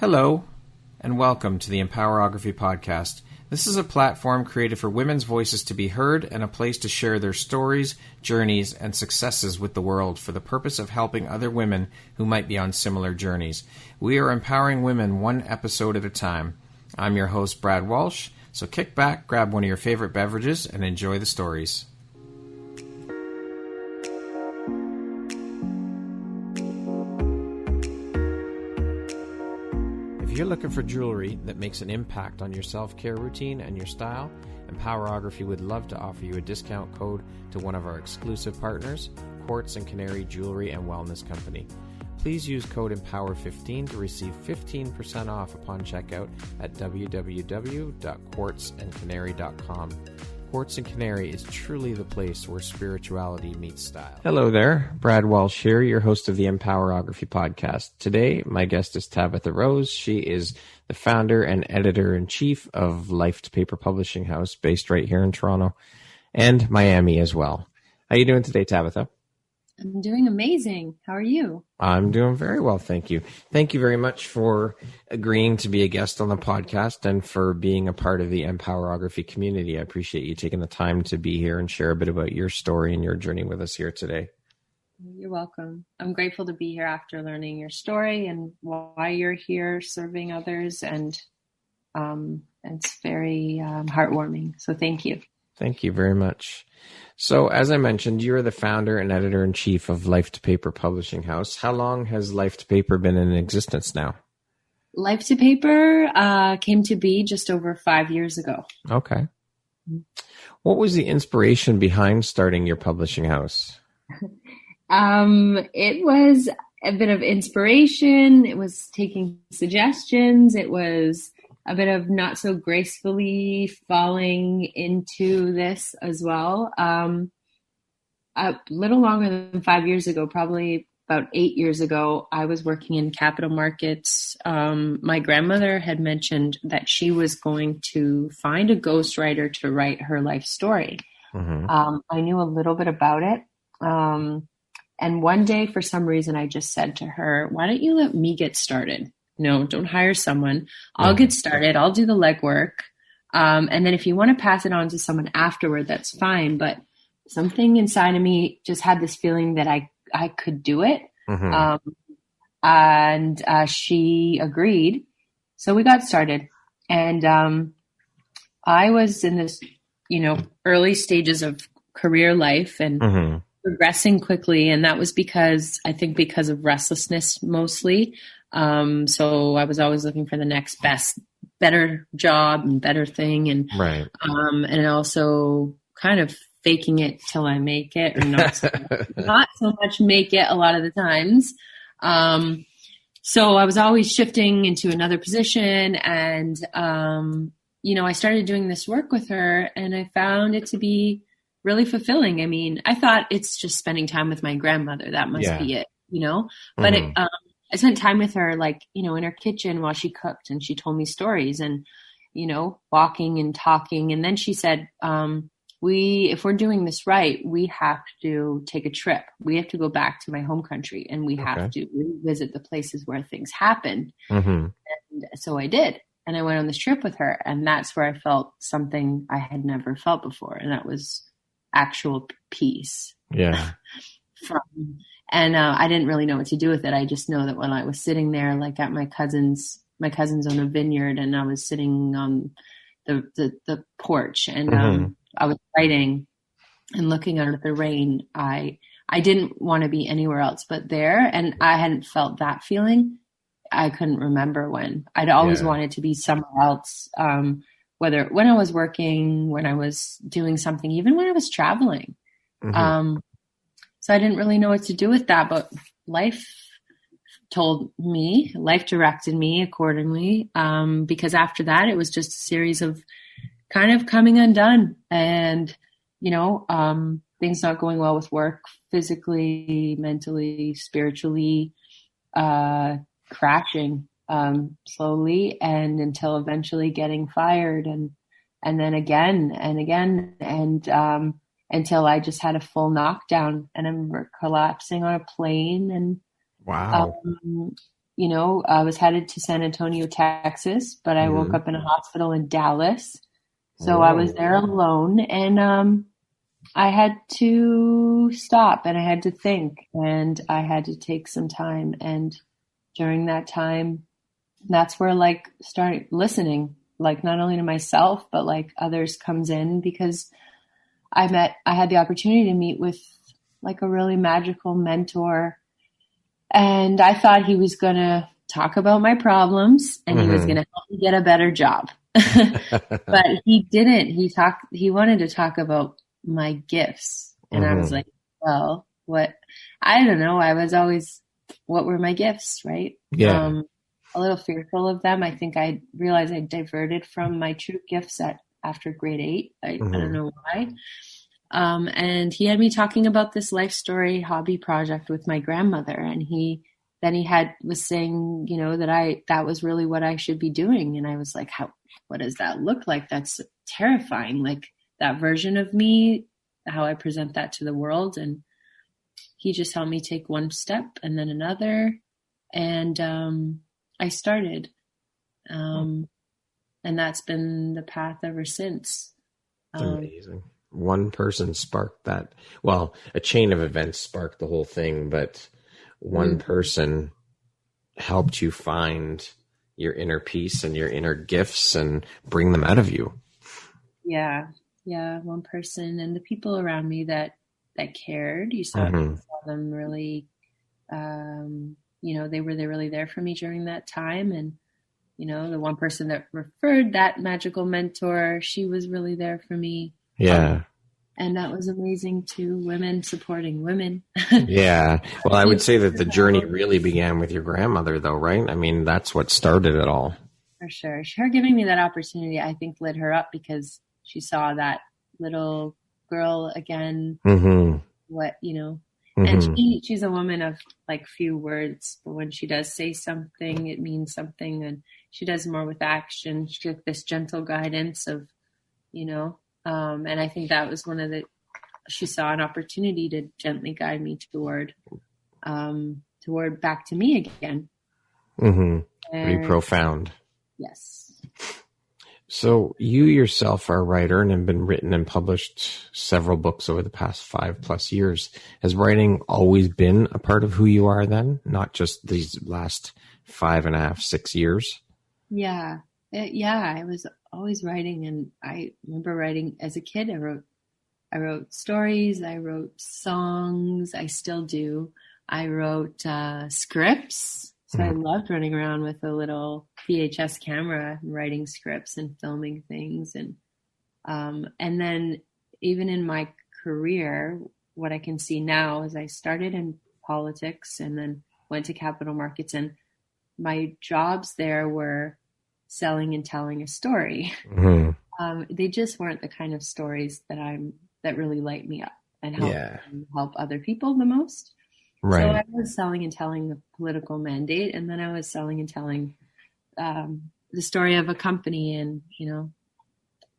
Hello, and welcome to the Empowerography Podcast. This is a platform created for women's voices to be heard and a place to share their stories, journeys, and successes with the world for the purpose of helping other women who might be on similar journeys. We are empowering women one episode at a time. I'm your host, Brad Walsh, so kick back, grab one of your favorite beverages, and enjoy the stories. If you're looking for jewelry that makes an impact on your self-care routine and your style, Empowerography would love to offer you a discount code to one of our exclusive partners, Quartz & Canary Jewelry and Wellness Company. Please use code EMPOWER15 to receive 15% off upon checkout at www.quartzandcanary.com. Quartz & Canary is truly the place where spirituality meets style. Hello there, Brad Walsh here, your host of the Empowerography Podcast. Today, my guest is Tabitha Rose. She is the founder and editor-in-chief of Life to Paper Publishing House, based right here in Toronto, and Miami as well. How are you doing today, Tabitha? I'm doing amazing. How are you? I'm doing very well, thank you. Thank you very much for agreeing to be a guest on the podcast and for being a part of the Empowerography community. I appreciate you taking the time to be here and share a bit about your story and your journey with us here today. You're welcome. I'm grateful to be here after learning your story and why you're here serving others, and it's very heartwarming. So thank you. Thank you very much. So, as I mentioned, you're the founder and editor-in-chief of Life to Paper Publishing House. How long has Life to Paper been in existence now? Life to Paper came to be just over 5 years ago. Okay. What was the inspiration behind starting your publishing house? It was a bit of inspiration. It was taking suggestions. It was a bit of not so gracefully falling into this as well. A little longer than 5 years ago, probably about 8 years ago, I was working in capital markets. My grandmother had mentioned that she was going to find a ghostwriter to write her life story. Mm-hmm. I knew a little bit about it. And one day, for some reason, I just said to her, why don't you let me get started? No, don't hire someone. I'll get started. I'll do the legwork. And then if you want to pass it on to someone afterward, that's fine. But something inside of me just had this feeling that I could do it. Mm-hmm. And she agreed. So we got started. And I was in this, early stages of career life and mm-hmm. progressing quickly. And that was because of restlessness mostly. So I was always looking for the next better job and better thing. And, right. And also kind of faking it till I make it, or not so much make it a lot of the times. So I was always shifting into another position, and, I started doing this work with her, and I found it to be really fulfilling. I mean, I thought it's just spending time with my grandmother. That must be it, but mm-hmm. I spent time with her, in her kitchen while she cooked, and she told me stories and, walking and talking. And then she said, if we're doing this right, we have to take a trip. We have to go back to my home country, and we have to revisit the places where things happened. Mm-hmm. And so I did. And I went on this trip with her, and that's where I felt something I had never felt before. And that was actual peace. Yeah. And I didn't really know what to do with it. I just know that when I was sitting there, at my cousin's own a vineyard, and I was sitting on the porch, and mm-hmm. I was writing and looking out at the rain. I didn't want to be anywhere else but there, and I hadn't felt that feeling. I couldn't remember when. I'd always wanted to be somewhere else, whether when I was working, when I was doing something, even when I was traveling. Mm-hmm. So I didn't really know what to do with that, but life directed me accordingly. Because after that, it was just a series of kind of coming undone and, things not going well with work, physically, mentally, spiritually, crashing, slowly, and until eventually getting fired, and then again and again. And, until I just had a full knockdown, and I'm collapsing on a plane. And wow, I was headed to San Antonio, Texas, but I woke up in a hospital in Dallas. So I was there alone, and I had to stop and I had to think and I had to take some time. And during that time, that's where start listening, not only to myself, but others comes in, because I had the opportunity to meet with a really magical mentor. And I thought he was going to talk about my problems and he was going to help me get a better job. But he didn't. He wanted to talk about my gifts. And I was like, well, I don't know. I was always, what were my gifts, right? Yeah. A little fearful of them. I think I realized I diverted from my true gifts after grade 8. I don't know why. And he had me talking about this life story hobby project with my grandmother. And he was saying, that was really what I should be doing. And I was like, what does that look like? That's terrifying. That version of me, how I present that to the world. And he just helped me take one step and then another. And I started. And that's been the path ever since. Amazing. One person sparked that. Well, a chain of events sparked the whole thing, but one person helped you find your inner peace and your inner gifts and bring them out of you. Yeah. Yeah. One person, and the people around me that cared, you saw them really, they were really there for me during that time. And, the one person that referred that magical mentor, she was really there for me. Yeah. And that was amazing too. Women supporting women. Yeah. Well, I would say that the journey really began with your grandmother though, right? I mean, that's what started it all. For sure. Her giving me that opportunity, I think, lit her up, because she saw that little girl again. And she's a woman of few words, but when she does say something, it means something, and she does more with action. She took this gentle guidance of, and I think that was she saw an opportunity to gently guide me toward back to me again. Pretty profound. Yes. So you yourself are a writer and have been written and published several books over the past 5+ years. Has writing always been a part of who you are then? Not just these last 5.5, 6 years? Yeah. I was always writing, and I remember writing as a kid. I wrote stories, I wrote songs, I still do. I wrote scripts. So I loved running around with a little VHS camera and writing scripts and filming things. And then even in my career, what I can see now is I started in politics and then went to capital markets, and my jobs there were selling and telling a story. They just weren't the kind of stories that really light me up and help other people the most. Right. So I was selling and telling the political mandate, and then I was selling and telling the story of a company, and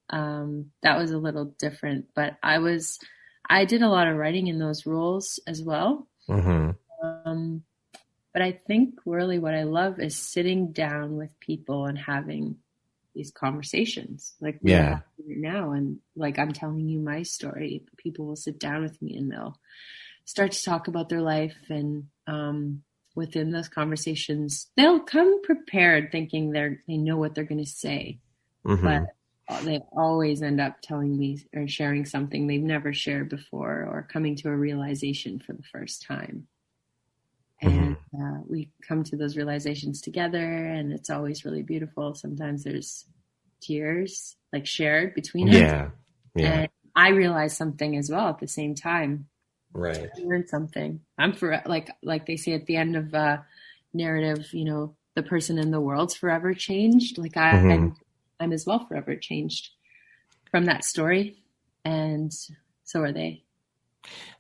that was a little different. But I did a lot of writing in those roles as well. But I think really what I love is sitting down with people and having these conversations like we're having right now. And I'm telling you my story, people will sit down with me and they'll start to talk about their life. And within those conversations, they'll come prepared thinking they know what they're going to say. But they always end up telling me or sharing something they've never shared before, or coming to a realization for the first time. And we come to those realizations together, and it's always really beautiful. Sometimes there's tears shared between us. Yeah. And I realize something as well at the same time. Right. I learned something. I'm like they say at the end of a narrative, the person in the world's forever changed. I'm as well forever changed from that story. And so are they.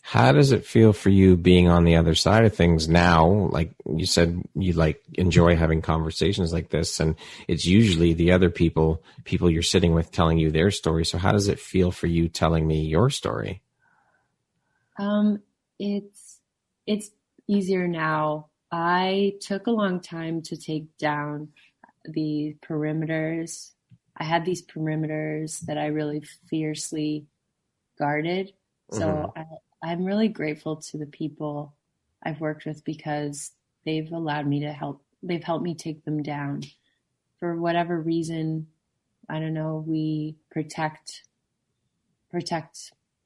How does it feel for you being on the other side of things now? Like you said, you enjoy having conversations like this, and it's usually the other people you're sitting with telling you their story. So how does it feel for you telling me your story? It's easier now I took a long time to take down the perimeters. I had these perimeters that I really fiercely guarded. So I'm really grateful to the people I've worked with because they've allowed me to help. They've helped me take them down. For whatever reason, I don't know, we protect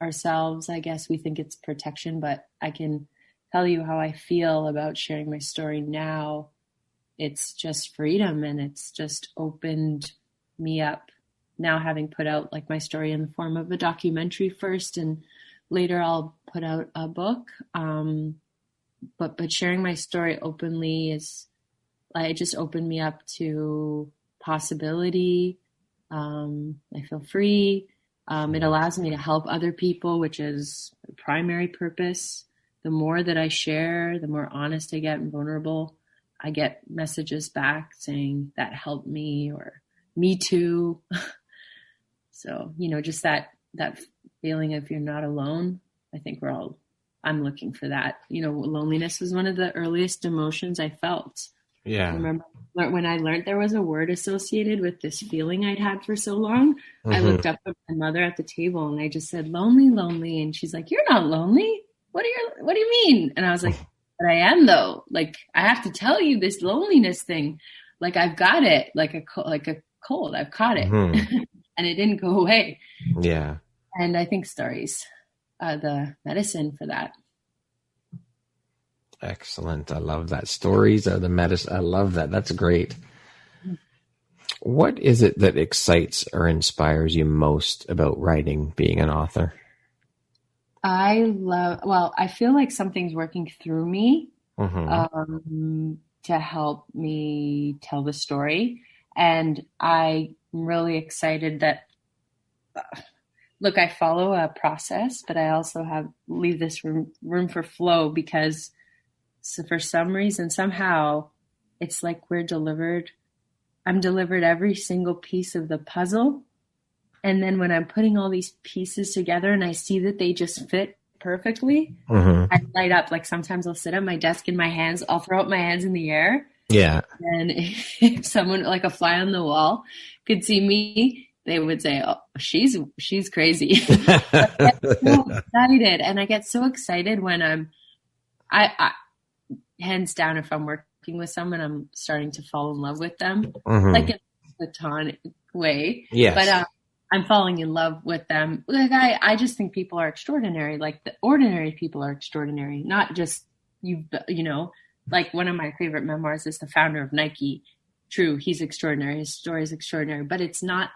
ourselves. I guess we think it's protection, but I can tell you how I feel about sharing my story now. It's just freedom, and it's just opened me up. Now, having put out like my story in the form of a documentary first, and later I'll put out a book. But sharing my story openly it just opened me up to possibility. I feel free. It allows me to help other people, which is the primary purpose. The more that I share, the more honest I get and vulnerable. I get messages back saying that helped me or me too. So, just that feeling of you're not alone. I think I'm looking for that. Loneliness was one of the earliest emotions I felt. Yeah. I remember when I learned there was a word associated with this feeling I'd had for so long, I looked up at my mother at the table and I just said, lonely, lonely. And she's like, you're not lonely. What do you mean? And I was like, but I am though. Like, I have to tell you this loneliness thing. Like, I've got it, like a cold. I've caught it and it didn't go away. Yeah. And I think stories are the medicine for that. Excellent. I love that. Stories are the medicine. I love that. That's great. What is it that excites or inspires you most about writing, being an author? I feel like something's working through me to help me tell the story. And I'm really excited that, look, I follow a process, but I also leave this room for flow because for some reason, somehow, it's like I'm delivered every single piece of the puzzle. And then when I'm putting all these pieces together and I see that they just fit perfectly, I light up. Like sometimes I'll sit at my desk and I'll throw up my hands in the air. Yeah. And if someone, like a fly on the wall, could see me, they would say, oh, she's crazy. I get so excited. And I get so excited when I hands down, if I'm working with someone, I'm starting to fall in love with them, like in a platonic way. Yes. But I'm falling in love with them. Like I just think people are extraordinary. Like the ordinary people are extraordinary, not just like one of my favorite memoirs is the founder of Nike. True, he's extraordinary. His story is extraordinary, but it's not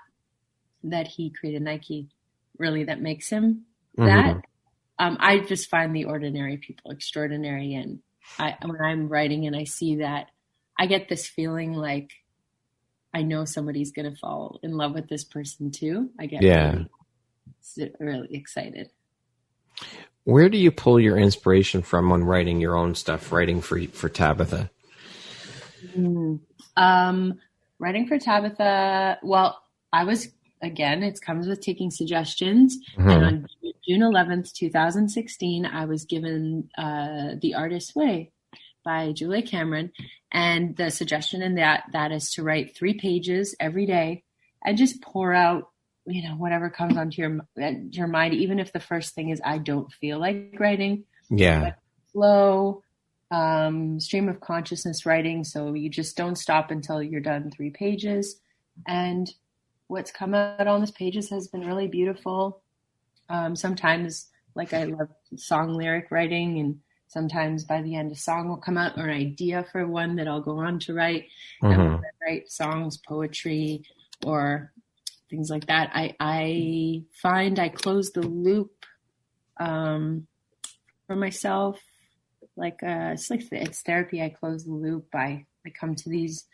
that he created Nike really that makes him that. I just find the ordinary people extraordinary, and when I'm writing and I see that, I get this feeling like I know somebody's going to fall in love with this person too. I get really excited. Where do you pull your inspiration from when writing your own stuff, writing for Tabitha? Writing for Tabitha, well, it comes with taking suggestions. And on June 11th, 2016, I was given The Artist's Way by Julia Cameron. And the suggestion in that is to write 3 pages every day and just pour out, whatever comes onto your mind, even if the first thing is, I don't feel like writing. Yeah. But flow, stream of consciousness writing. So you just don't stop until you're done 3 pages. And what's come out on these pages has been really beautiful. Sometimes, like, I love song lyric writing, and sometimes by the end a song will come out or an idea for one that I'll go on to write. And when I write songs, poetry, or things like that, I find I close the loop for myself. It's therapy. I close the loop. I come to these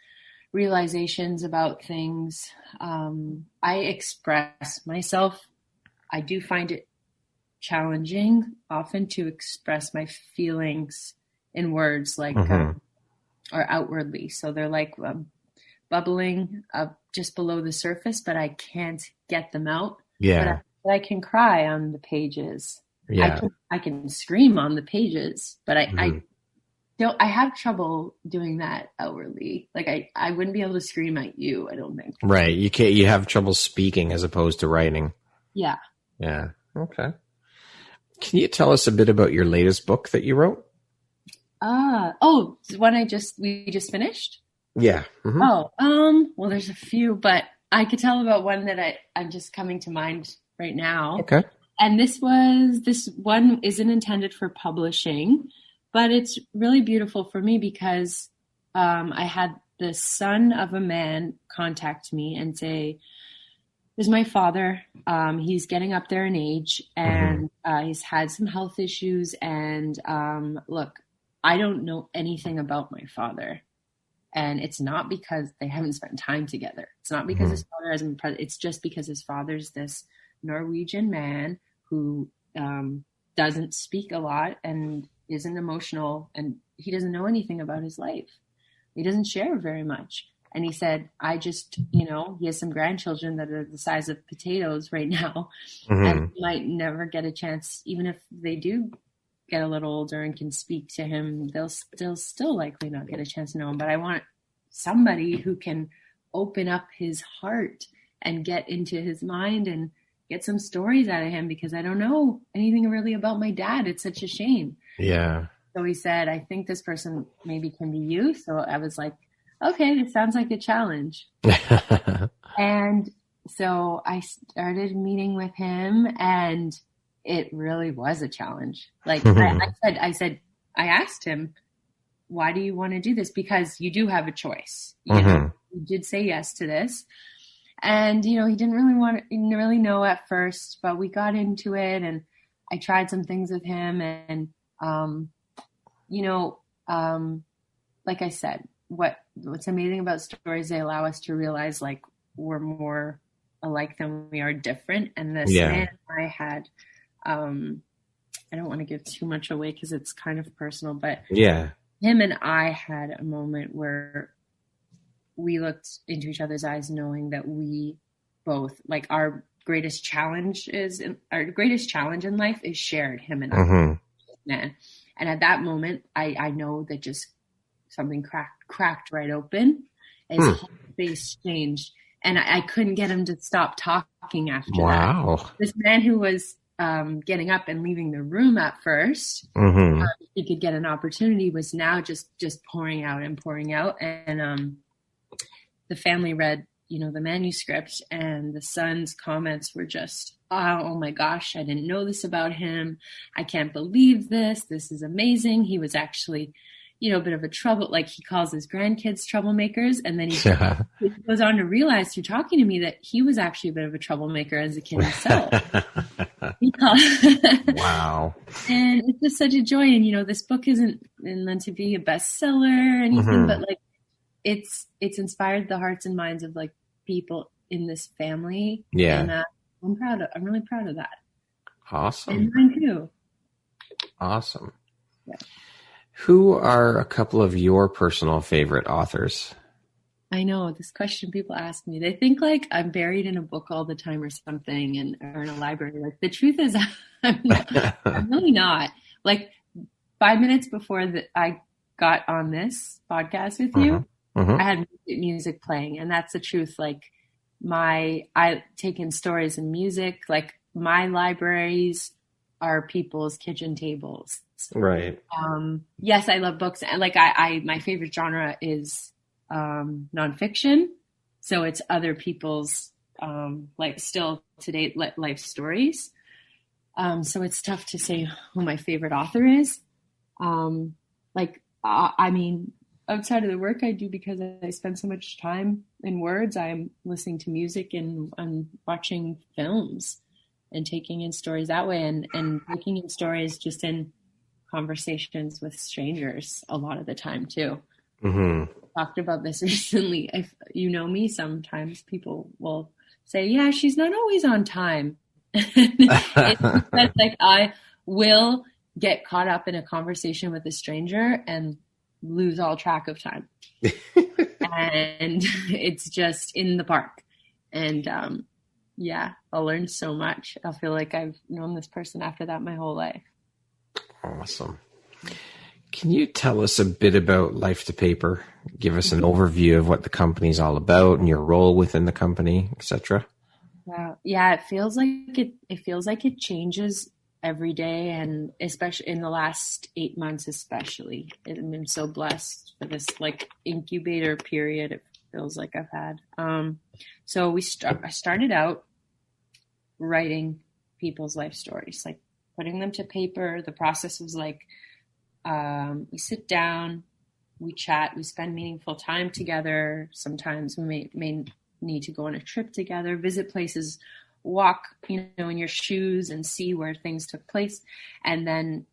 realizations about things. I express myself. I do find it challenging often to express my feelings in words, like or outwardly. So they're like bubbling up just below the surface, but I can't get them out. Yeah. But I can cry on the pages. Yeah. I can scream on the pages, but I I have trouble doing that outwardly. Like I wouldn't be able to scream at you, I don't think. Right. You can't, you have trouble speaking as opposed to writing. Yeah. Yeah. Okay. Can you tell us a bit about your latest book that you wrote? The one we just finished? Yeah. Mm-hmm. Well, there's a few, but I could tell about one that I'm just coming to mind right now. Okay. And this one isn't intended for publishing, but it's really beautiful for me because I had the son of a man contact me and say, "This is my father. He's getting up there in age, and he's had some health issues. And look, I don't know anything about my father. And it's not because they haven't spent time together. It's not because his father hasn't been present. It's just because his father's this Norwegian man who doesn't speak a lot and isn't emotional, and he doesn't know anything about his life. He doesn't share very much." And he said, "I just, he has some grandchildren that are the size of potatoes right now, and he might never get a chance, even if they do get a little older and can speak to him, they'll still likely not get a chance to know him. But I want somebody who can open up his heart and get into his mind and get some stories out of him, because I don't know anything really about my dad. It's such a shame." Yeah. So he said, "I think this person maybe can be you." So I was like, okay, this sounds like a challenge. And so I started meeting with him, and it really was a challenge. Like I asked him, "Why do you want to do this?" Because you do have a choice. You did say yes to this. And, he didn't really know at first, but we got into it, and I tried some things with him. And, like I said, what's amazing about stories, they allow us to realize like we're more alike than we are different. And this man I had, I don't want to give too much away because it's kind of personal, but him and I had a moment where we looked into each other's eyes, knowing that we both, like, our greatest challenge in life is shared, him and I. Man. And at that moment, I know that just something cracked right open. His whole face changed, and I couldn't get him to stop talking after that. This man who was getting up and leaving the room at first, he could get an opportunity, was now just pouring out. And the family read, the manuscript, and the son's comments were just, "Oh my gosh, I didn't know this about him. I can't believe this. This is amazing." He was actually, a bit of a trouble, like he calls his grandkids troublemakers. And then he goes on to realize through talking to me that he was actually a bit of a troublemaker as a kid himself. Wow. And it's just such a joy. And, this book isn't meant to be a bestseller or anything, but like, it's inspired the hearts and minds of like people in this family. Yeah. And I'm really proud of that. Awesome. And mine too. Awesome. Yeah. Who are a couple of your personal favorite authors? I know this question people ask me. They think like I'm buried in a book all the time or something, or in a library. Like, the truth is I'm really not. Like 5 minutes before I got on this podcast with you, I had music playing, and that's the truth. Like I take in stories and music. Like, my libraries are people's kitchen tables. Right. Yes, I love books, and like my favorite genre is nonfiction. So it's other people's like still to date life stories. So it's tough to say who my favorite author is. I mean, outside of the work I do, because I spend so much time in words, I'm listening to music and I'm watching films and taking in stories that way, and taking in stories just in conversations with strangers a lot of the time too. Talked about this recently. If you know me, sometimes people will say, "Yeah, she's not always on time." It's like I will get caught up in a conversation with a stranger and lose all track of time. And it's just in the park. And I'll learn so much. I'll feel like I've known this person after that my whole life. Awesome. Can you tell us a bit about Life to Paper? Give us an overview of what the company's all about and your role within the company, etc. Wow. Yeah, it changes every day, and especially in the last 8 months, especially. I've been so blessed for this like incubator period. It feels like I've had. So I started out writing people's life stories, like putting them to paper. The process was like, we sit down, we chat, we spend meaningful time together. Sometimes we may need to go on a trip together, visit places, walk, in your shoes and see where things took place, and then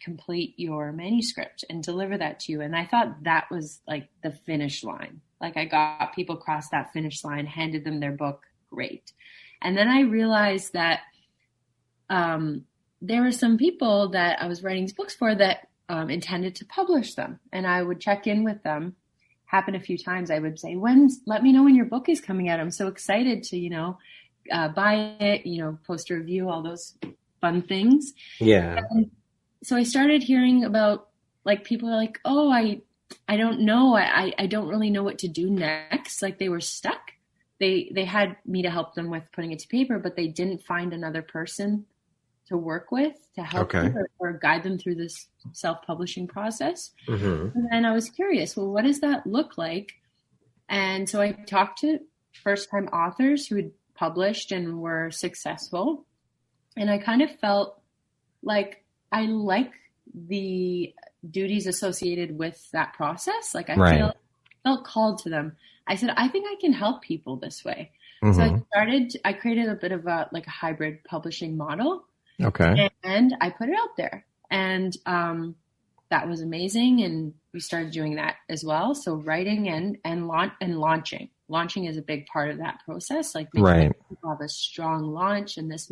complete your manuscript and deliver that to you. And I thought that was like the finish line. Like I got people across that finish line, handed them their book. Great. And then I realized that there were some people that I was writing these books for that intended to publish them. And I would check in with them. Happened a few times. I would say, let me know when your book is coming out. I'm so excited to, buy it, post a review, all those fun things. Yeah. And so I started hearing about like, people are like, oh, I don't know. I don't really know what to do next. Like they were stuck. They had me to help them with putting it to paper, but they didn't find another person to work with to help them or guide them through this self-publishing process. Mm-hmm. And then I was curious, well, what does that look like? And so I talked to first-time authors who had published and were successful. And I kind of felt like I like the duties associated with that process. Like I felt called to them. I said, I think I can help people this way. Mm-hmm. So I created a bit of a hybrid publishing model. Okay. And I put it out there, and that was amazing. And we started doing that as well. So writing and launching. Launching is a big part of that process. Like making sure people have a strong launch and this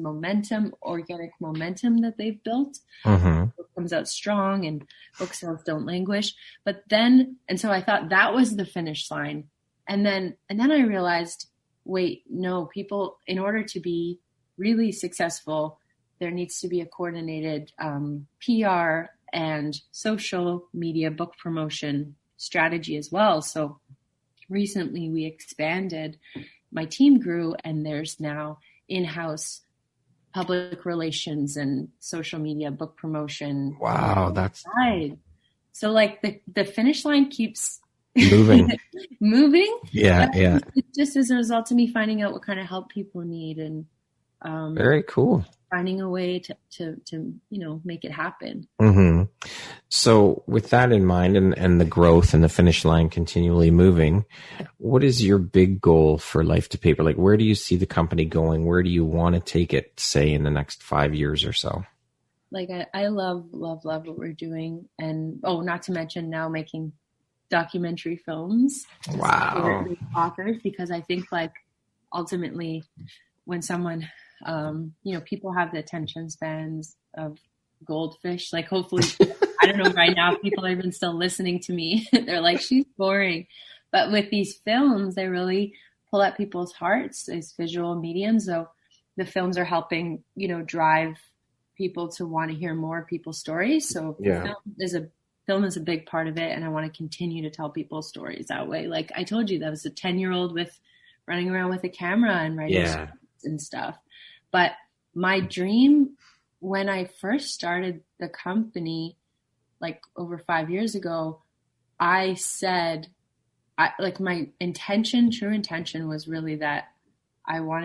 organic momentum that they've built. Mm-hmm. Book comes out strong and book sales don't languish. And so I thought that was the finish line. And then I realized, wait, no, people, in order to be really successful, there needs to be a coordinated PR and social media book promotion strategy as well. So recently we expanded, my team grew, and there's now in-house public relations and social media book promotion. Wow, that's side. So like the finish line keeps moving. Yeah. It's just as a result of me finding out what kind of help people need and very cool. Finding a way to make it happen. Mm-hmm. So with that in mind and the growth and the finish line continually moving, what is your big goal for Life to Paper? Like, where do you see the company going? Where do you want to take it, say, in the next 5 years or so? Like, I love what we're doing. And, not to mention now making documentary films. Wow. Authors, because I think like ultimately when someone, people have the attention spans of goldfish. Like hopefully, I don't know right now if people are even still listening to me. They're like, she's boring. But with these films, they really pull at people's hearts, these visual mediums. So the films are helping, drive people to want to hear more people's stories. So film is a big part of it. And I want to continue to tell people's stories that way. Like I told you, that was a 10-year-old running around with a camera and writing scripts and stuff. But my dream when I first started the company, like over 5 years ago, I said, my true intention was really that I thought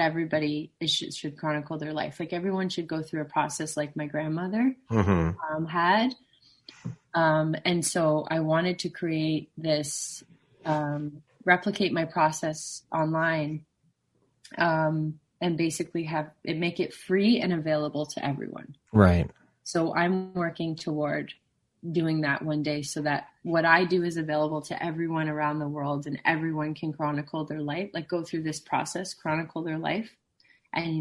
everybody should chronicle their life. Like everyone should go through a process like my grandmother had. And so I wanted to create this, replicate my process online, and basically make it free and available to everyone. Right. So I'm working toward doing that one day so that what I do is available to everyone around the world and everyone can chronicle their life, like go through this process, chronicle their life. And,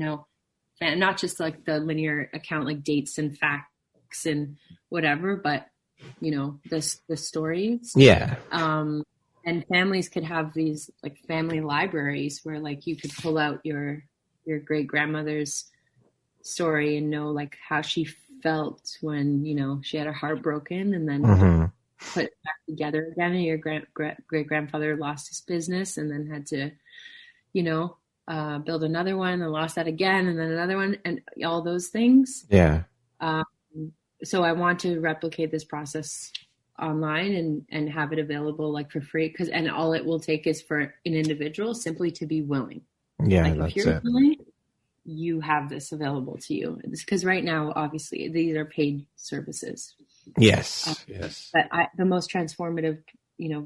not just like the linear account, like dates and facts and whatever, but, the stories. Yeah. And families could have these like family libraries where like you could pull out your great grandmother's story and know like how she felt when, she had her heart broken and then Mm-hmm. put it back together again. And your great grandfather lost his business and then had to, build another one and lost that again and then another one and all those things. Yeah. So I want to replicate this process online and have it available like for free and all it will take is for an individual simply to be willing. Yeah, like that's if you're it. willing, you have this available to you. Because right now, obviously, these are paid services. Yes. Yes. But the most transformative,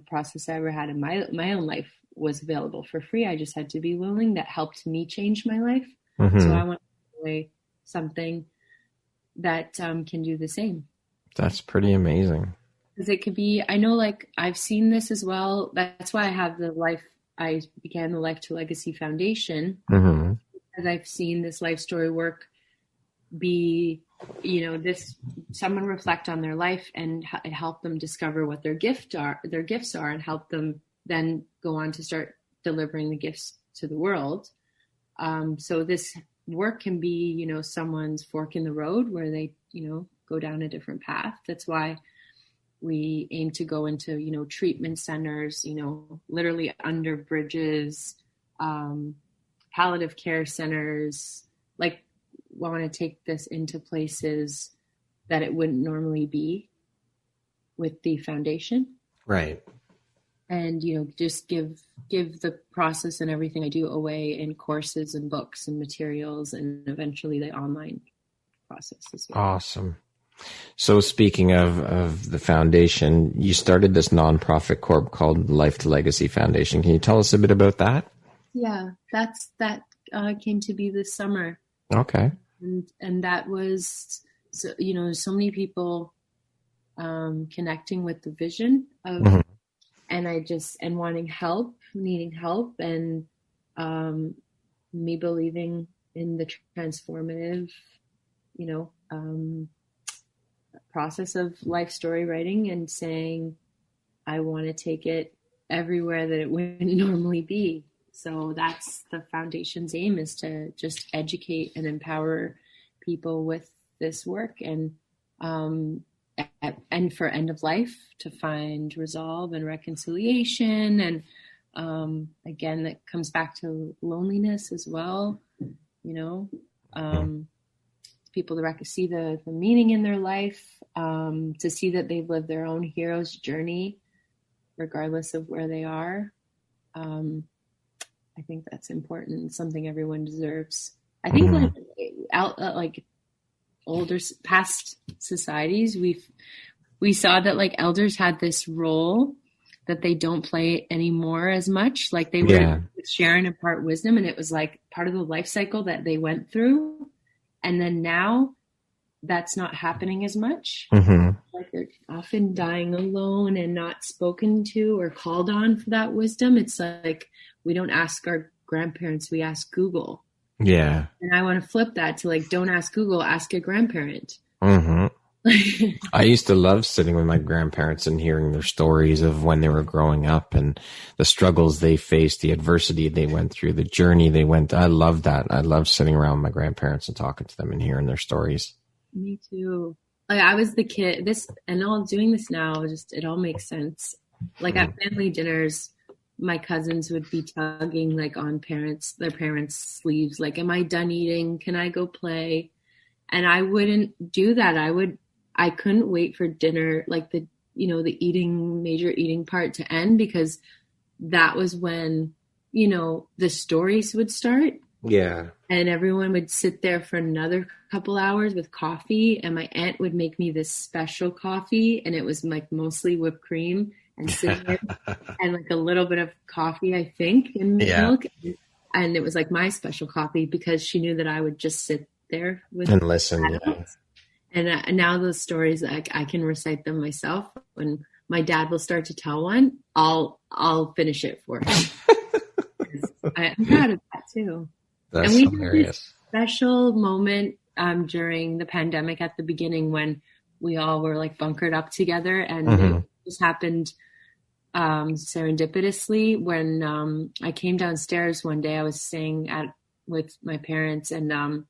process I ever had in my own life was available for free. I just had to be willing. That helped me change my life. Mm-hmm. So I want to play something that can do the same. That's pretty amazing. Because it could be, I know, like I've seen this as well. That's why I began the Life to Legacy Foundation. Mm-hmm. Because I've seen this life story work be, someone reflect on their life and help them discover what their gifts are and help them then go on to start delivering the gifts to the world. So this work can be, someone's fork in the road where they, go down a different path. That's why we aim to go into, treatment centers, literally under bridges, palliative care centers. Like, want to take this into places that it wouldn't normally be with the foundation. Right. And, just give the process and everything I do away in courses and books and materials and eventually the online process as well. Awesome. So speaking of the foundation, you started this nonprofit corp called Life to Legacy Foundation. Can you tell us a bit about that? Yeah, that came to be this summer. Okay. And that was, so many people connecting with the vision of, Mm-hmm. and needing help, and me believing in the transformative, process of life story writing and saying, I want to take it everywhere that it wouldn't normally be. So that's the foundation's aim, is to just educate and empower people with this work and for end of life to find resolve and reconciliation. And again, that comes back to loneliness as well, people to see the meaning in their life, to see that they've lived their own hero's journey, regardless of where they are. I think that's important. Something everyone deserves. I think like older past societies, we saw that like elders had this role that they don't play anymore as much. Like they were sharing apart wisdom, and it was like part of the life cycle that they went through. And then now that's not happening as much. Mm-hmm. Like they're often dying alone and not spoken to or called on for that wisdom. It's like, we don't ask our grandparents, we ask Google. Yeah. And I want to flip that to like, don't ask Google, ask a grandparent. Mm-hmm. I used to love sitting with my grandparents and hearing their stories of when they were growing up and the struggles they faced, the adversity they went through, the journey they went. I love that. I love sitting around with my grandparents and talking to them and hearing their stories. Me too. Like I was the kid, all doing this now, it all makes sense. Like at family dinners, my cousins would be tugging like on their parents' sleeves. Like, am I done eating? Can I go play? And I wouldn't do that. I couldn't wait for dinner, like the major eating part to end, because that was when, the stories would start. Yeah. And everyone would sit there for another couple hours with coffee. And my aunt would make me this special coffee. And it was like mostly whipped cream and cinnamon and like a little bit of coffee, I think, in milk. And it was like my special coffee because she knew that I would just sit there with and listen. adults. And now those stories, I can recite them myself. When my dad will start to tell one, I'll finish it for him. I'm proud of that too. That's and we hilarious. had this special moment during the pandemic at the beginning when we all were like bunkered up together, and it just happened serendipitously when I came downstairs one day. I was staying with my parents, and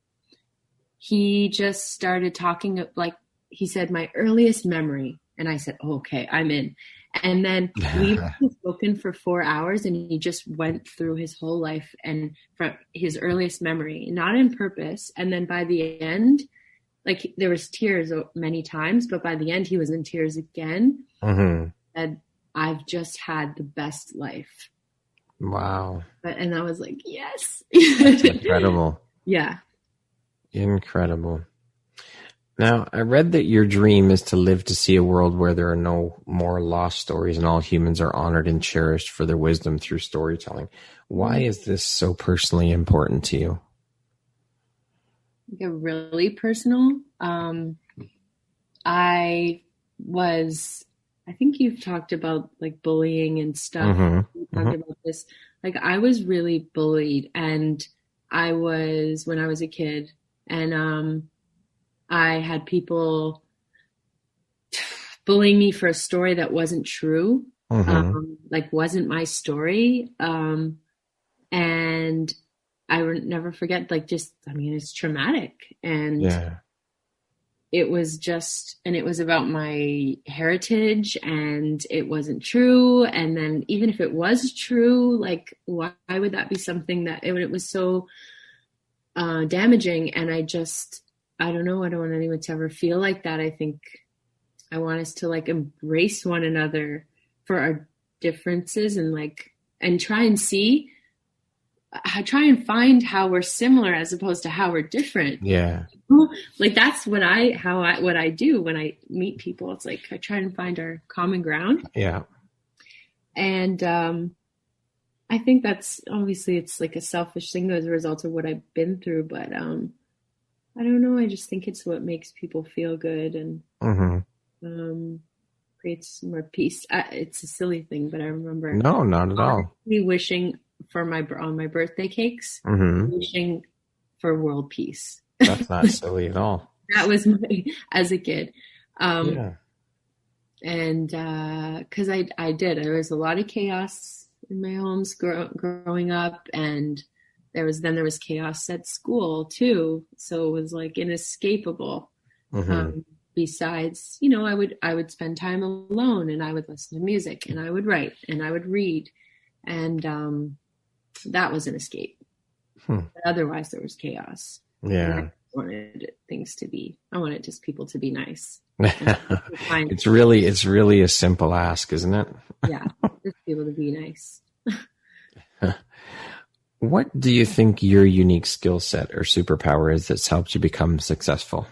he just started talking, like, he said, my earliest memory. And I said, oh, okay, I'm in. And then we were spoken for 4 hours, and he just went through his whole life and from his earliest memory, not on purpose. And then by the end, like, there was tears many times, but by the end he was in tears again. Mm-hmm. And I've just had the best life. Wow. And I was like, yes. That's incredible. Yeah. Incredible. Now, I read that your dream is to live to see a world where there are no more lost stories and all humans are honored and cherished for their wisdom through storytelling. Why is this so personally important to you? Really personal. I think you've talked about like bullying and stuff. Mm-hmm. We talked about this. Like, I was really bullied, and when I was a kid, and I had people bullying me for a story that wasn't true, like wasn't my story. And I would never forget, like, it's traumatic. And it was about my heritage, and it wasn't true. And then even if it was true, like, why would that be something that it was so damaging? And I don't know. I don't want anyone to ever feel like that. I think I want us to, like, embrace one another for our differences, and try and find how we're similar as opposed to how we're different. Yeah. Like, that's what I do when I meet people. It's like, I try and find our common ground. Yeah. And, I think that's obviously, it's like a selfish thing as a result of what I've been through, but, I don't know. I just think it's what makes people feel good and creates more peace. It's a silly thing, but I remember. No, not at all. Wishing for on my birthday cakes, wishing for world peace. That's not silly at all. That was as a kid. And because I did. There was a lot of chaos in my homes growing up, and there was chaos at school too, so it was like inescapable. Besides, I would spend time alone, and I would listen to music, and I would write, and I would read, and that was an escape. But otherwise, there was chaos. Yeah, I wanted just people to be nice. It's really a simple ask, isn't it? Yeah, just people to be nice. What do you think your unique skill set or superpower is that's helped you become successful?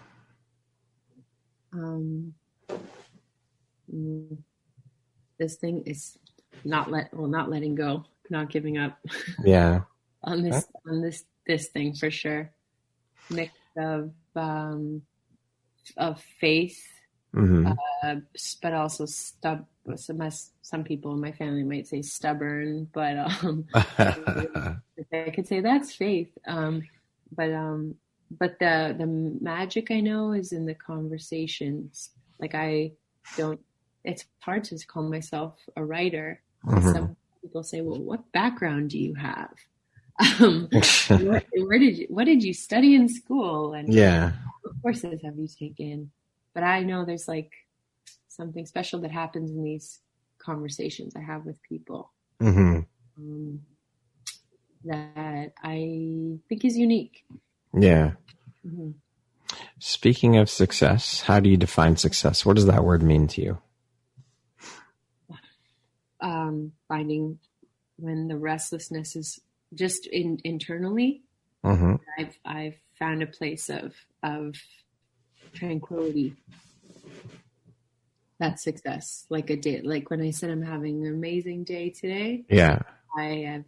This thing is not letting go, not giving up. Yeah. on this thing for sure. Mix of faith, but also some people in my family might say stubborn, but I could say that's faith. But the magic I know is in the conversations. Like, it's hard to call myself a writer. Some people say, well, what background do you have? What did you study in school? And what courses have you taken? But I know there's like something special that happens in these conversations I have with people that I think is unique. Yeah. Speaking of success, how do you define success? What does that word mean to you? Finding when the restlessness is just internally. I've found a place of tranquility. That's success. Like a day, like when I said I'm having an amazing day today. Yeah. I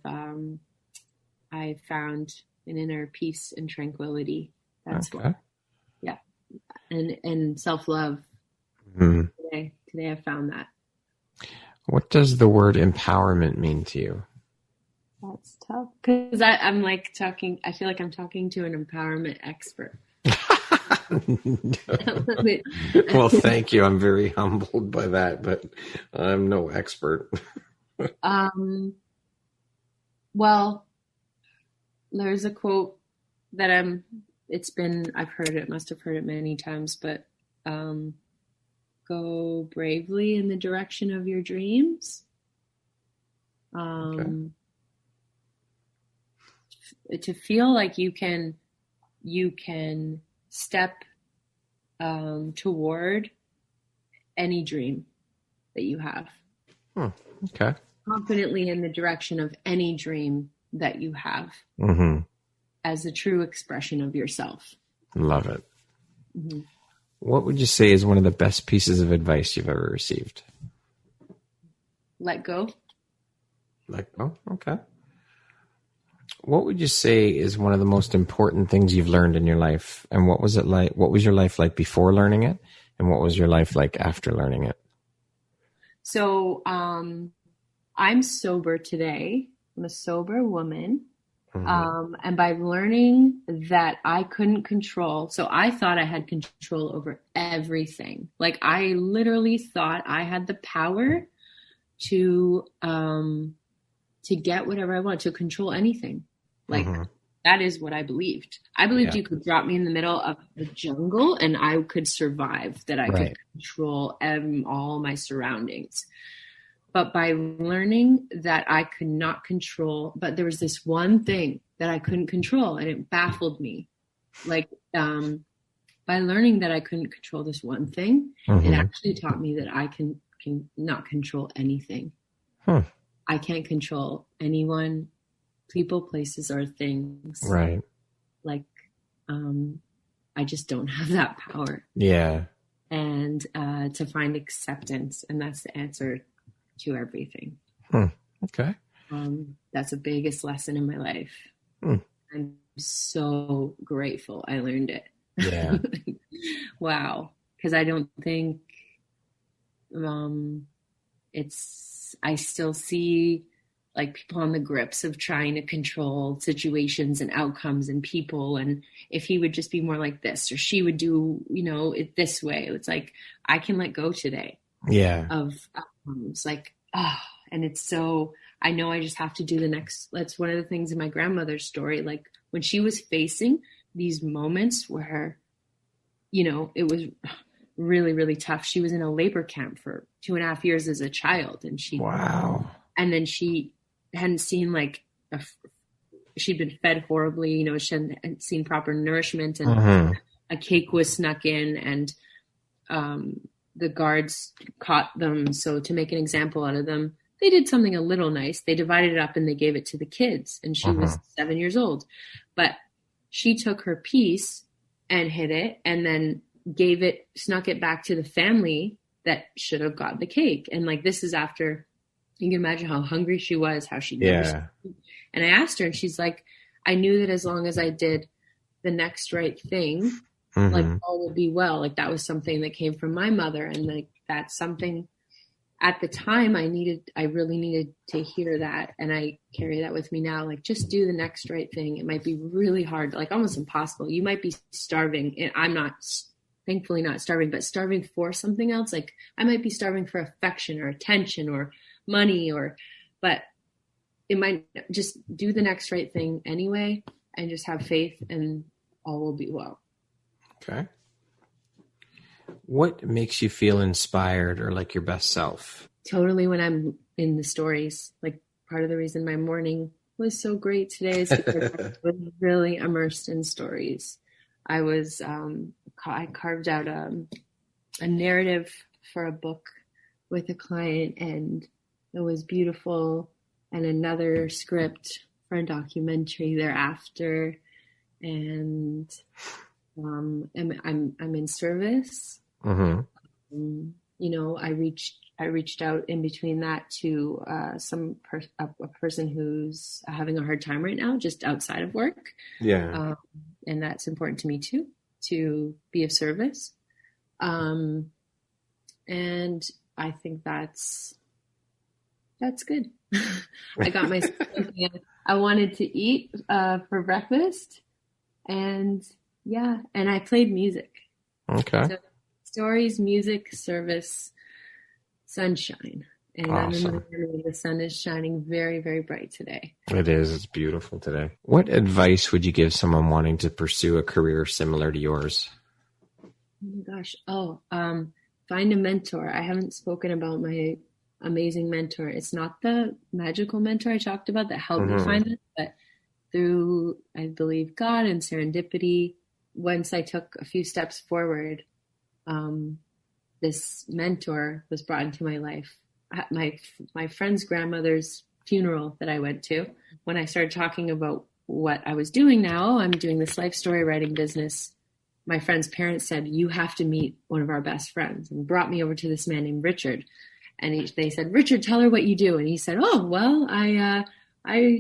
found an inner peace and tranquility. That's what. Yeah. And self-love. Today I found that. What does the word empowerment mean to you? That's tough because I'm like talking. I feel like I'm talking to an empowerment expert. Well, thank you. I'm very humbled by that, but I'm no expert. Well, there's a quote that I've heard it, must have heard it many times, but go bravely in the direction of your dreams. To feel like you can step toward any dream that you have. Okay. Confidently in the direction of any dream that you have, as a true expression of yourself. Love it. What would you say is one of the best pieces of advice you've ever received? Let go. Let go? Okay. What would you say is one of the most important things you've learned in your life? And what was it like? What was your life like before learning it? And what was your life like after learning it? So I'm sober today. I'm a sober woman. And by learning that I couldn't control, so I thought I had control over everything. Like I literally thought I had the power to get whatever I want, to control anything. Like that is what I believed. I believed you could drop me in the middle of the jungle and I could survive, that I could control all my surroundings. But by learning that I could not control, but there was this one thing that I couldn't control and it baffled me. Like, by learning that I couldn't control this one thing, it actually taught me that I can not control anything. I can't control anyone, people, places, or things. Right. Like, I just don't have that power. Yeah. And to find acceptance, and that's the answer to everything. Okay. That's the biggest lesson in my life. I'm so grateful I learned it. Yeah. Wow. Because I don't think I still see like people on the grips of trying to control situations and outcomes and people. And if he would just be more like this, or she would do, it this way, it's like, I can let go today. Yeah. Of outcomes. Like, and it's so, I know I just have to do the next. That's one of the things in my grandmother's story. Like when she was facing these moments where, it was really, really tough. She was in a labor camp for 2.5 years as a child. And and then she hadn't seen she'd been fed horribly, she hadn't seen proper nourishment, and a cake was snuck in, and, the guards caught them. So to make an example out of them, they did something a little nice. They divided it up and they gave it to the kids. And she was 7 years old, but she took her piece and hid it and then snuck it back to the family that should have got the cake. And this is after, you can imagine how hungry she was, how she never. And I asked her and she's like, I knew that as long as I did the next right thing, all will be well. Like that was something that came from my mother. And that's something at the time I really needed to hear that. And I carry that with me now. Like just do the next right thing. It might be really hard, like almost impossible. You might be starving, and I'm not, thankfully not starving, but starving for something else. Like I might be starving for affection or attention or money, but it might just do the next right thing anyway, and just have faith and all will be well. Okay. What makes you feel inspired or like your best self? Totally when I'm in the stories. Like part of the reason my morning was so great today is because I was really immersed in stories. I carved out a narrative for a book with a client, and it was beautiful, and another script for a documentary thereafter. And I'm in service. I reached out in between that to a person who's having a hard time right now, just outside of work. Yeah. And that's important to me too, to be of service. And I think that's good. I got myself something I wanted to eat for breakfast, and I played music. Okay. So stories, music, service, sunshine. And Awesome. I'm in Miami. The sun is shining very, very bright today. It is. It's beautiful today. What advice would you give someone wanting to pursue a career similar to yours? Oh my gosh. Find a mentor. I haven't spoken about my amazing mentor. It's not the magical mentor I talked about that helped me find it, but through, I believe, God and serendipity, once I took a few steps forward, this mentor was brought into my life. My friend's grandmother's funeral that I went to, when I started talking about what I was doing now, I'm doing this life story writing business. My friend's parents said, you have to meet one of our best friends, and brought me over to this man named Richard. And they said, Richard, tell her what you do. And he said, oh, well, I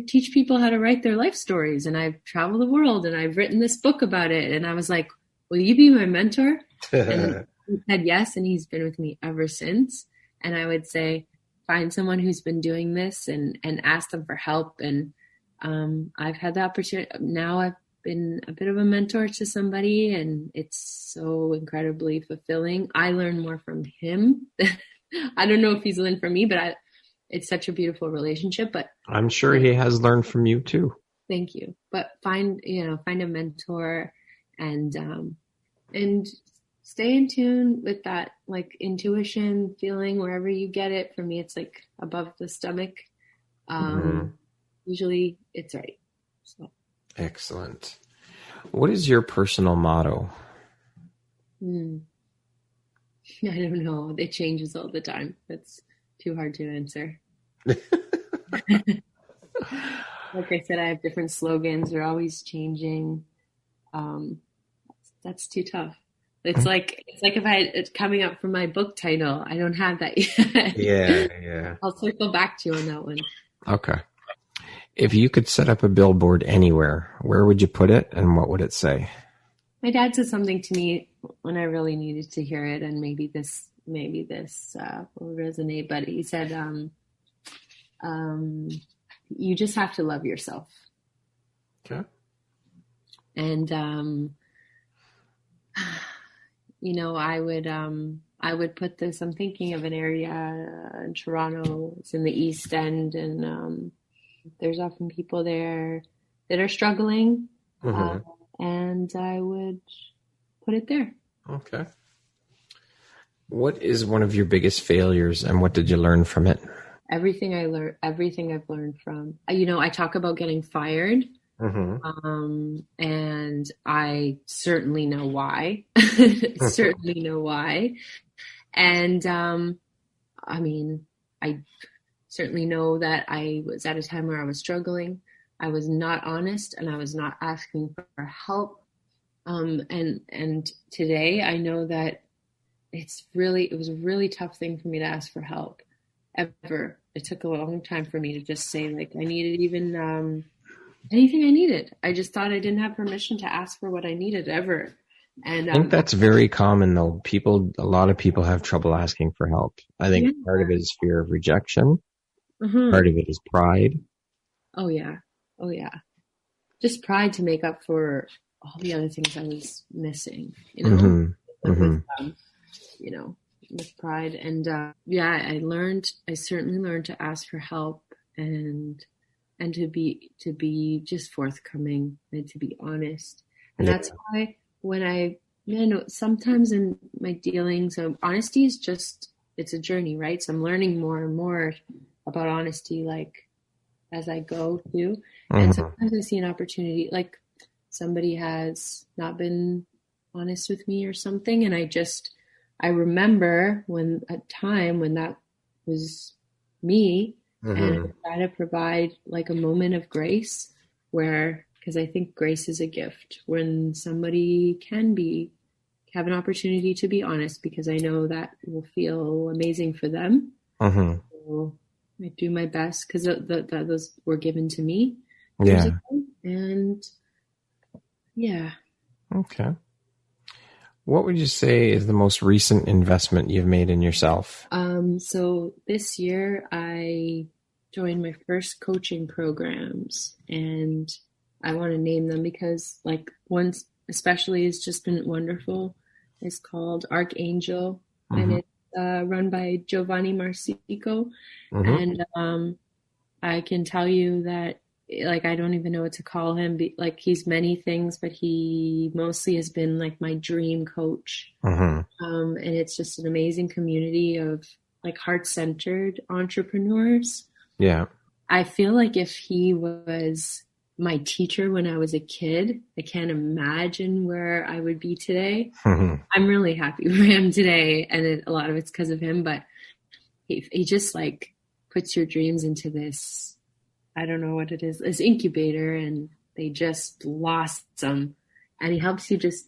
teach people how to write their life stories, and I've traveled the world, and I've written this book about it. And I was like, will you be my mentor? And he said yes, and he's been with me ever since. And I would say, find someone who's been doing this and ask them for help. And I've had the opportunity. Now I've been a bit of a mentor to somebody, and it's so incredibly fulfilling. I learn more from him. I don't know if he's learned from me, but it's such a beautiful relationship. But I'm sure he has learned from you too. Thank you. But find a mentor, and stay in tune with that, like, intuition feeling wherever you get it. For me, it's like above the stomach. Usually it's right. So. Excellent. What is your personal motto? I don't know. It changes all the time. It's too hard to answer. Like I said, I have different slogans. They're always changing. That's too tough. It's like if it's coming up for my book title. I don't have that yet. Yeah. I'll circle back to you on that one. Okay. If you could set up a billboard anywhere, where would you put it, and what would it say? My dad said something to me when I really needed to hear it, and maybe this will resonate. But he said, "You just have to love yourself." Okay. And I would put this. I'm thinking of an area in Toronto. It's in the East End, and there's often people there that are struggling, and I would put it there. Okay. What is one of your biggest failures, and what did you learn from it? Everything I've learned from. I talk about getting fired, and I certainly know why. Certainly know why. And I certainly know that I was at a time where I was struggling. I was not honest, and I was not asking for help. And today I know that it was a really tough thing for me to ask for help ever. It took a long time for me to just say, like, I needed even anything I needed. I just thought I didn't have permission to ask for what I needed ever. And I think that's very common, though. A lot of people have trouble asking for help. I think part of it is fear of rejection. Part of it is pride. Oh yeah. Just pride to make up for all the other things I was missing, with pride. And I certainly learned to ask for help and to be just forthcoming and to be honest. And that's why when sometimes in my dealings, honesty is it's a journey, right? So I'm learning more and more about honesty, like, as I go through. And sometimes I see an opportunity, like somebody has not been honest with me or something. And I remember a time when that was me, and I try to provide like a moment of grace because I think grace is a gift when somebody can have an opportunity to be honest, because I know that will feel amazing for them. So I do my best, because those were given to me years ago. And Okay. What would you say is the most recent investment you've made in yourself? So this year I joined my first coaching programs, and I want to name them because, like, one especially has just been wonderful. It's called Archangel, and it's run by Giovanni Marsico. And I can tell you that, like, I don't even know what to call him. Like, he's many things, but he mostly has been like my dream coach. And it's just an amazing community of like heart-centered entrepreneurs. Yeah. I feel like if he was my teacher when I was a kid, I can't imagine where I would be today. I'm really happy where I am today, and a lot of it's because of him, but he just like puts your dreams into this, I don't know what it is, this incubator, and they just blossom, and he helps you just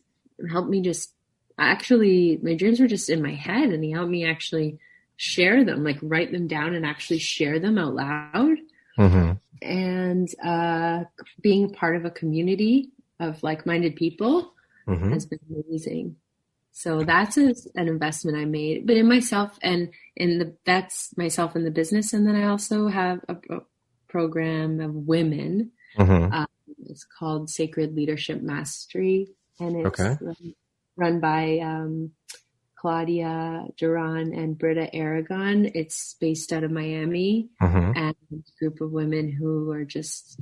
help me just actually, my dreams were just in my head, and he helped me actually share them, like write them down and actually share them out loud. And being part of a community of like-minded people has been amazing. So that's an investment I made, but in myself and that's myself in the business. And then I also have a program of women. It's called Sacred Leadership Mastery, and it's run by Claudia Duran and Britta Aragon. It's based out of Miami, and a group of women who are just,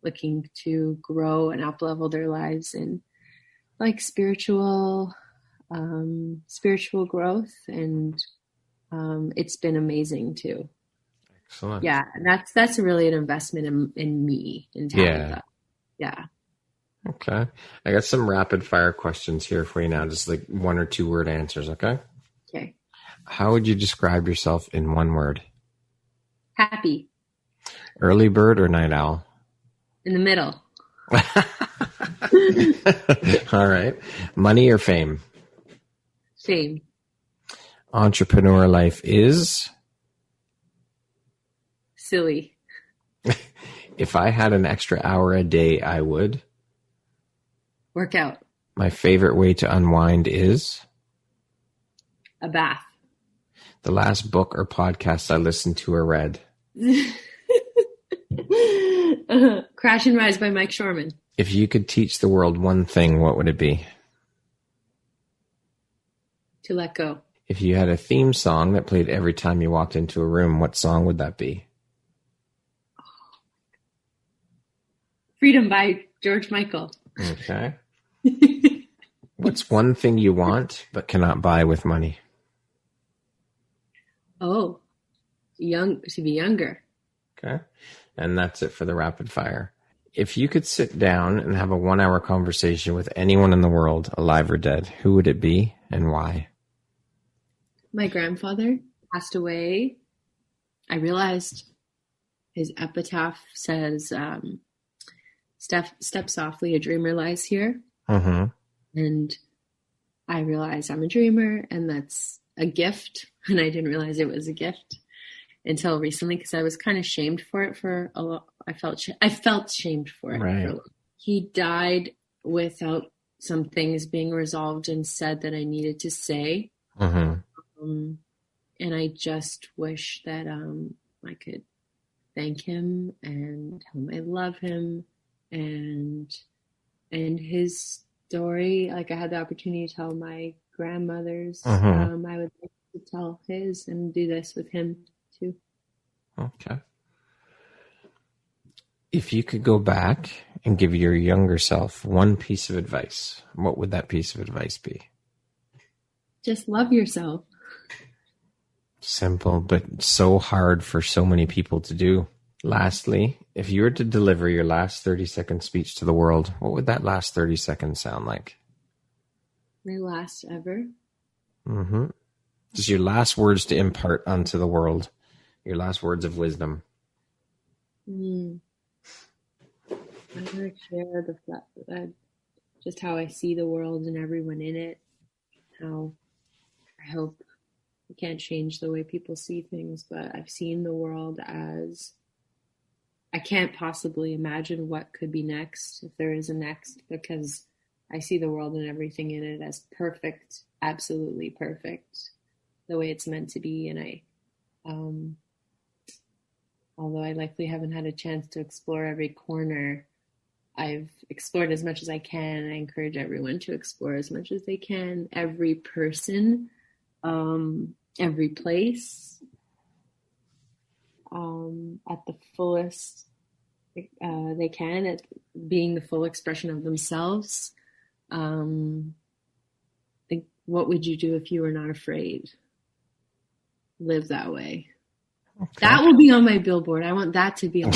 looking to grow and up-level their lives in like spiritual growth. And it's been amazing too. Excellent. Yeah. And that's really an investment in me, in Tabitha. Yeah. Okay. I got some rapid fire questions here for you now. Just like 1 or 2 word answers. Okay. Okay. How would you describe yourself in 1 word? Happy. Early bird or night owl? In the middle. All right. Money or fame? Fame. Entrepreneur life is? Silly. If I had an extra hour a day, I would work out. My favorite way to unwind is? A bath. The last book or podcast I listened to or read? Crash and Rise by Mike Shorman. If you could teach the world one thing, what would it be? To let go. If you had a theme song that played every time you walked into a room, what song would that be? Freedom by George Michael. Okay. What's one thing you want but cannot buy with money? To be younger. Okay. And that's it for the rapid fire. If you could sit down and have a 1-hour conversation with anyone in the world, alive or dead, who would it be and why? My grandfather passed away. I realized his epitaph says, step softly, a dreamer lies here. And I realized I'm a dreamer, and that's a gift. And I didn't realize it was a gift until recently, because I was kind of shamed for it for a lot. I felt shamed for it. Right. He died without some things being resolved and said that I needed to say. And I just wish that I could thank him and tell him I love him, and his story. Like, I had the opportunity to tell my grandmother's. I would like to tell his and do this with him too. Okay. If you could go back and give your younger self one piece of advice, what would that piece of advice be? Just love yourself. Simple, but so hard for so many people to do. Lastly, if you were to deliver your last 30-second speech to the world, what would that last 30 seconds sound like? My last ever? Just your last words to impart onto the world. Your last words of wisdom. I'm going to share just how I see the world and everyone in it. How I hope I can't change the way people see things, but I've seen the world as, I can't possibly imagine what could be next, if there is a next, because I see the world and everything in it as perfect, absolutely perfect, the way it's meant to be. And I, although I likely haven't had a chance to explore every corner, I've explored as much as I can. I encourage everyone to explore as much as they can. Every person, every place at the fullest they can, at being the full expression of themselves. What would you do if you were not afraid? Live that way. Okay. That will be on my billboard. I want that to be on.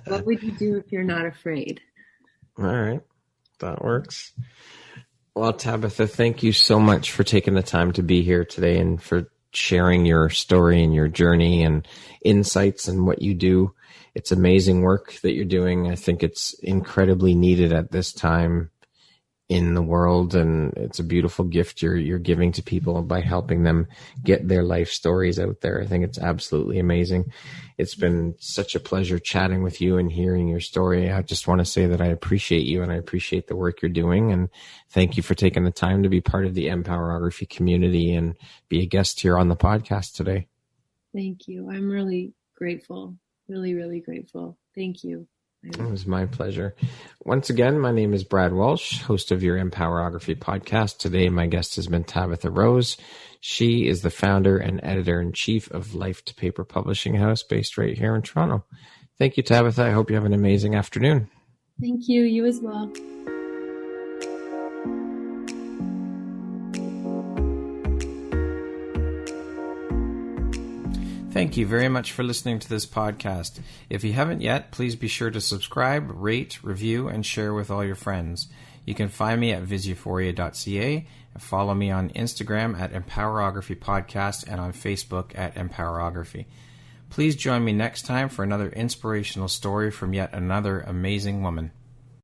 What would you do if you're not afraid? All right. That works. Well, Tabitha, thank you so much for taking the time to be here today and for sharing your story and your journey and insights and what you do. It's amazing work that you're doing. I think it's incredibly needed at this time in the world, and it's a beautiful gift you're giving to people by helping them get their life stories out there. I think it's absolutely amazing. It's been such a pleasure chatting with you and hearing your story. I just want to say that I appreciate you and I appreciate the work you're doing, and thank you for taking the time to be part of the Empowerography community and be a guest here on the podcast today. Thank you. I'm really grateful. Really, really grateful. Thank you. It was my pleasure. Once again, my name is Brad Walsh, host of your Empowerography podcast. Today, my guest has been Tabitha Rose. She is the founder and editor-in-chief of Life to Paper Publishing House, based right here in Toronto. Thank you, Tabitha. I hope you have an amazing afternoon. Thank you. You as well. Thank you very much for listening to this podcast. If you haven't yet, please be sure to subscribe, rate, review, and share with all your friends. You can find me at visuphoria.ca and follow me on Instagram at Empowerography Podcast and on Facebook at Empowerography. Please join me next time for another inspirational story from yet another amazing woman.